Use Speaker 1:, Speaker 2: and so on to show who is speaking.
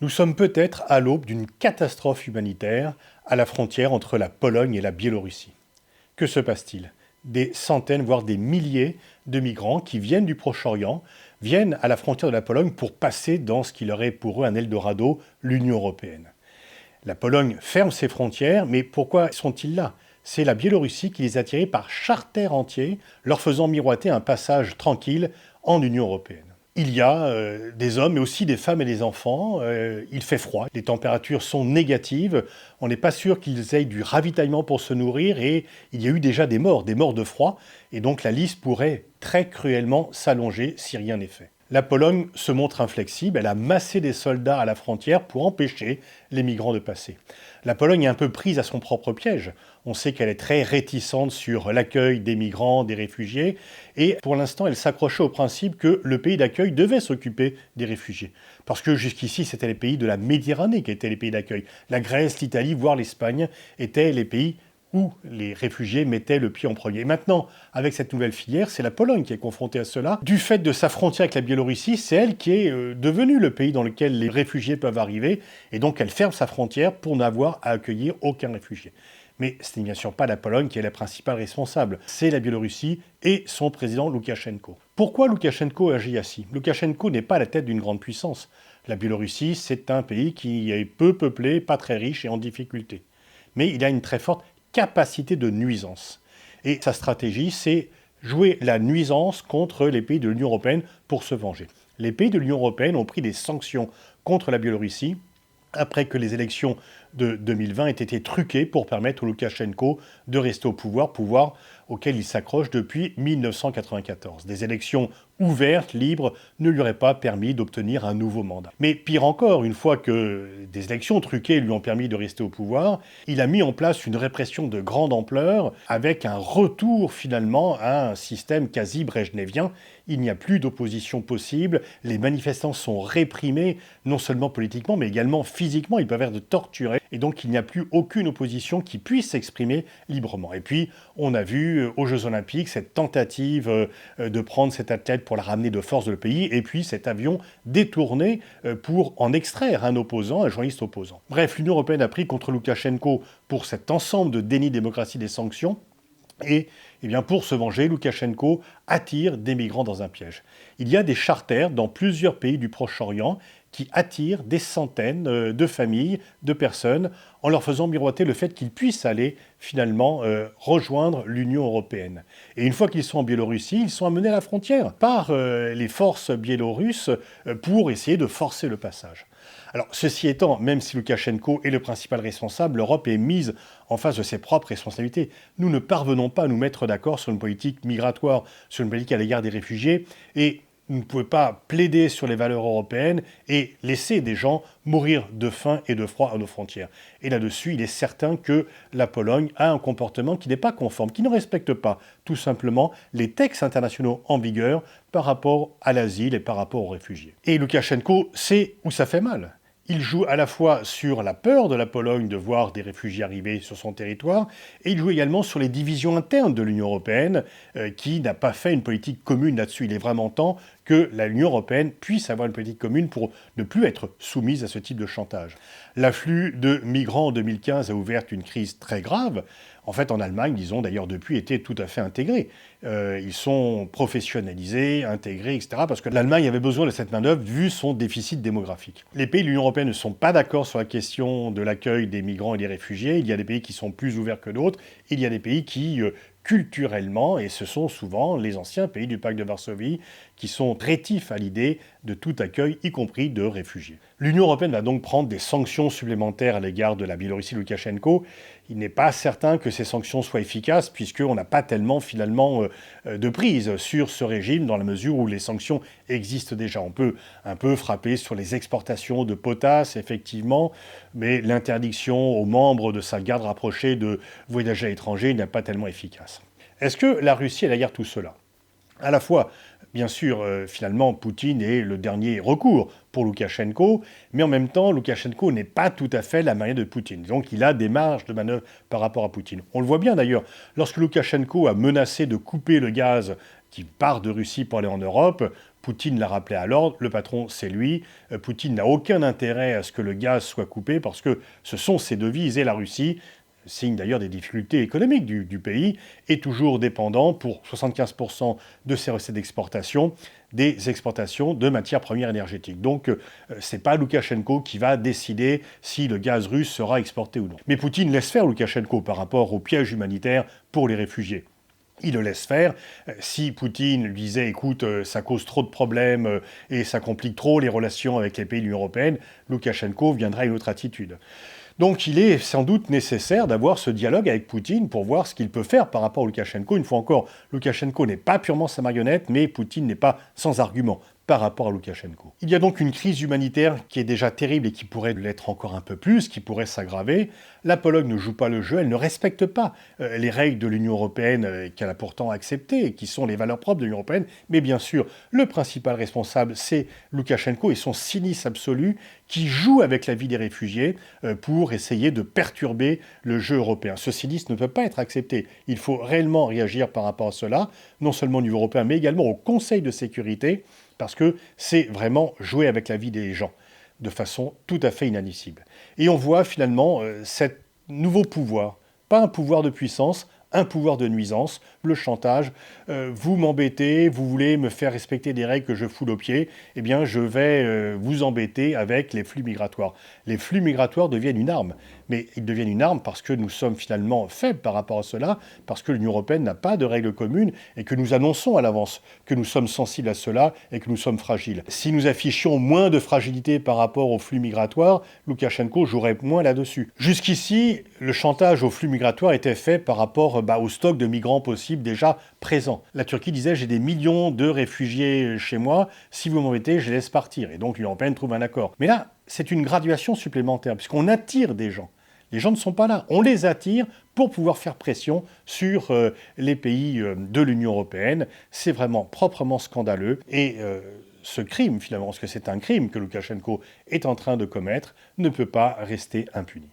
Speaker 1: Nous sommes peut-être à l'aube d'une catastrophe humanitaire à la frontière entre la Pologne et la Biélorussie. Que se passe-t-il? Des centaines, voire des milliers de migrants qui viennent du Proche-Orient, viennent à la frontière de la Pologne pour passer dans ce qui leur est pour eux un Eldorado, l'Union européenne. La Pologne ferme ses frontières, mais pourquoi sont-ils là? C'est la Biélorussie qui les a tirés par charter entier, leur faisant miroiter un passage tranquille en Union européenne. Il y a des hommes, mais aussi des femmes et des enfants. Il fait froid, les températures sont négatives. On n'est pas sûr qu'ils aient du ravitaillement pour se nourrir et il y a eu déjà des morts de froid. Et donc la liste pourrait très cruellement s'allonger si rien n'est fait. La Pologne se montre inflexible, elle a massé des soldats à la frontière pour empêcher les migrants de passer. La Pologne est un peu prise à son propre piège. On sait qu'elle est très réticente sur l'accueil des migrants, des réfugiés, et pour l'instant elle s'accrochait au principe que le pays d'accueil devait s'occuper des réfugiés. Parce que jusqu'ici c'était les pays de la Méditerranée qui étaient les pays d'accueil. La Grèce, l'Italie, voire l'Espagne étaient les pays où les réfugiés mettaient le pied en premier. Et maintenant, avec cette nouvelle filière, c'est la Pologne qui est confrontée à cela. Du fait de sa frontière avec la Biélorussie, c'est elle qui est devenue le pays dans lequel les réfugiés peuvent arriver, et donc elle ferme sa frontière pour n'avoir à accueillir aucun réfugié. Mais ce n'est bien sûr pas la Pologne qui est la principale responsable, c'est la Biélorussie et son président Loukachenko. Pourquoi Loukachenko agit ainsi? Loukachenko n'est pas à la tête d'une grande puissance. La Biélorussie, c'est un pays qui est peu peuplé, pas très riche et en difficulté. Mais il a une très forte capacité de nuisance. Et sa stratégie, c'est jouer la nuisance contre les pays de l'Union européenne pour se venger. Les pays de l'Union européenne ont pris des sanctions contre la Biélorussie après que les élections de 2020 aient été truquées pour permettre au Loukachenko de rester au pouvoir auquel il s'accroche depuis 1994. Des élections ouvertes, libres, ne lui auraient pas permis d'obtenir un nouveau mandat. Mais pire encore, une fois que des élections truquées lui ont permis de rester au pouvoir, il a mis en place une répression de grande ampleur avec un retour finalement à un système quasi brejnevien. Il n'y a plus d'opposition possible, les manifestants sont réprimés, non seulement politiquement, mais également physiquement, ils peuvent être torturés, et donc il n'y a plus aucune opposition qui puisse s'exprimer librement. Et puis, on a vu aux Jeux Olympiques cette tentative de prendre cet athlète pour la ramener de force dans le pays, et puis cet avion détourné pour en extraire un opposant, un journaliste opposant. Bref, l'Union européenne a pris contre Loukachenko pour cet ensemble de déni de démocratie des sanctions, et bien pour se venger, Loukachenko attire des migrants dans un piège. Il y a des charters dans plusieurs pays du Proche-Orient qui attirent des centaines de familles, de personnes, en leur faisant miroiter le fait qu'ils puissent aller finalement rejoindre l'Union européenne. Et une fois qu'ils sont en Biélorussie, ils sont amenés à la frontière par les forces biélorusses pour essayer de forcer le passage. Alors, ceci étant, même si Loukachenko est le principal responsable, l'Europe est mise en face de ses propres responsabilités. Nous ne parvenons pas à nous mettre d'accord sur une politique migratoire, sur une politique à l'égard des réfugiés, et vous ne pouvez pas plaider sur les valeurs européennes et laisser des gens mourir de faim et de froid à nos frontières. Et là-dessus, il est certain que la Pologne a un comportement qui n'est pas conforme, qui ne respecte pas tout simplement les textes internationaux en vigueur par rapport à l'asile et par rapport aux réfugiés. Et Loukachenko sait où ça fait mal. Il joue à la fois sur la peur de la Pologne de voir des réfugiés arriver sur son territoire, et il joue également sur les divisions internes de l'Union européenne, qui n'a pas fait une politique commune là-dessus. Il est vraiment temps que l'Union européenne puisse avoir une politique commune pour ne plus être soumise à ce type de chantage. L'afflux de migrants en 2015 a ouvert une crise très grave. En fait, en Allemagne, ils ont d'ailleurs depuis été tout à fait intégrés. Ils sont professionnalisés, intégrés, etc. Parce que l'Allemagne avait besoin de cette main-d'œuvre vu son déficit démographique. Les pays de l'Union européenne ne sont pas d'accord sur la question de l'accueil des migrants et des réfugiés. Il y a des pays qui sont plus ouverts que d'autres. Il y a des pays qui, culturellement, et ce sont souvent les anciens pays du pacte de Varsovie, qui sont rétifs à l'idée de tout accueil, y compris de réfugiés. L'Union européenne va donc prendre des sanctions supplémentaires à l'égard de la Biélorussie Loukachenko. Il n'est pas certain que ces sanctions soient efficaces, puisqu'on n'a pas tellement finalement de prise sur ce régime, dans la mesure où les sanctions existent déjà. On peut un peu frapper sur les exportations de potasse, effectivement, mais l'interdiction aux membres de sa garde rapprochée de voyager à l'étranger n'est pas tellement efficace. Est-ce que la Russie est derrière tout cela? À la fois, bien sûr, finalement, Poutine est le dernier recours pour Loukachenko, mais en même temps, Loukachenko n'est pas tout à fait la marionnette de Poutine. Donc il a des marges de manœuvre par rapport à Poutine. On le voit bien d'ailleurs, lorsque Loukachenko a menacé de couper le gaz qui part de Russie pour aller en Europe, Poutine l'a rappelé à l'ordre, le patron c'est lui. Poutine n'a aucun intérêt à ce que le gaz soit coupé parce que ce sont ses devises et la Russie, signe d'ailleurs des difficultés économiques du pays, est toujours dépendant pour 75% de ses recettes d'exportation des exportations de matières premières énergétiques. Donc c'est pas Loukachenko qui va décider si le gaz russe sera exporté ou non. Mais Poutine laisse faire Loukachenko par rapport au piège humanitaire pour les réfugiés. Il le laisse faire. Si Poutine lui disait « écoute, ça cause trop de problèmes et ça complique trop les relations avec les pays de l'Union européenne », Loukachenko viendra à une autre attitude. Donc il est sans doute nécessaire d'avoir ce dialogue avec Poutine pour voir ce qu'il peut faire par rapport à Loukachenko. Une fois encore, Loukachenko n'est pas purement sa marionnette, mais Poutine n'est pas sans argument par rapport à Loukachenko. Il y a donc une crise humanitaire qui est déjà terrible et qui pourrait l'être encore un peu plus, qui pourrait s'aggraver. La Pologne ne joue pas le jeu, elle ne respecte pas les règles de l'Union européenne qu'elle a pourtant acceptées et qui sont les valeurs propres de l'Union européenne. Mais bien sûr, le principal responsable, c'est Loukachenko et son cynisme absolu qui joue avec la vie des réfugiés pour essayer de perturber le jeu européen. Ce cynisme ne peut pas être accepté. Il faut réellement réagir par rapport à cela, non seulement au niveau européen, mais également au Conseil de sécurité, parce que c'est vraiment jouer avec la vie des gens de façon tout à fait inadmissible. Et on voit finalement ce nouveau pouvoir, pas un pouvoir de puissance, un pouvoir de nuisance, le chantage. Vous m'embêtez, vous voulez me faire respecter des règles que je foule aux pieds, eh bien je vais vous embêter avec les flux migratoires. Les flux migratoires deviennent une arme, mais ils deviennent une arme parce que nous sommes finalement faibles par rapport à cela, parce que l'Union européenne n'a pas de règles communes et que nous annonçons à l'avance que nous sommes sensibles à cela et que nous sommes fragiles. Si nous affichions moins de fragilité par rapport aux flux migratoires, Loukachenko jouerait moins là-dessus. Jusqu'ici, le chantage aux flux migratoires était fait par rapport au stock de migrants possibles déjà présents. La Turquie disait « j'ai des millions de réfugiés chez moi, si vous m'embêtez, je les laisse partir ». Et donc l'Union européenne trouve un accord. Mais là, c'est une graduation supplémentaire, puisqu'on attire des gens. Les gens ne sont pas là. On les attire pour pouvoir faire pression sur les pays de l'Union européenne. C'est vraiment proprement scandaleux. Et ce crime, finalement, parce que c'est un crime que Loukachenko est en train de commettre, ne peut pas rester impuni.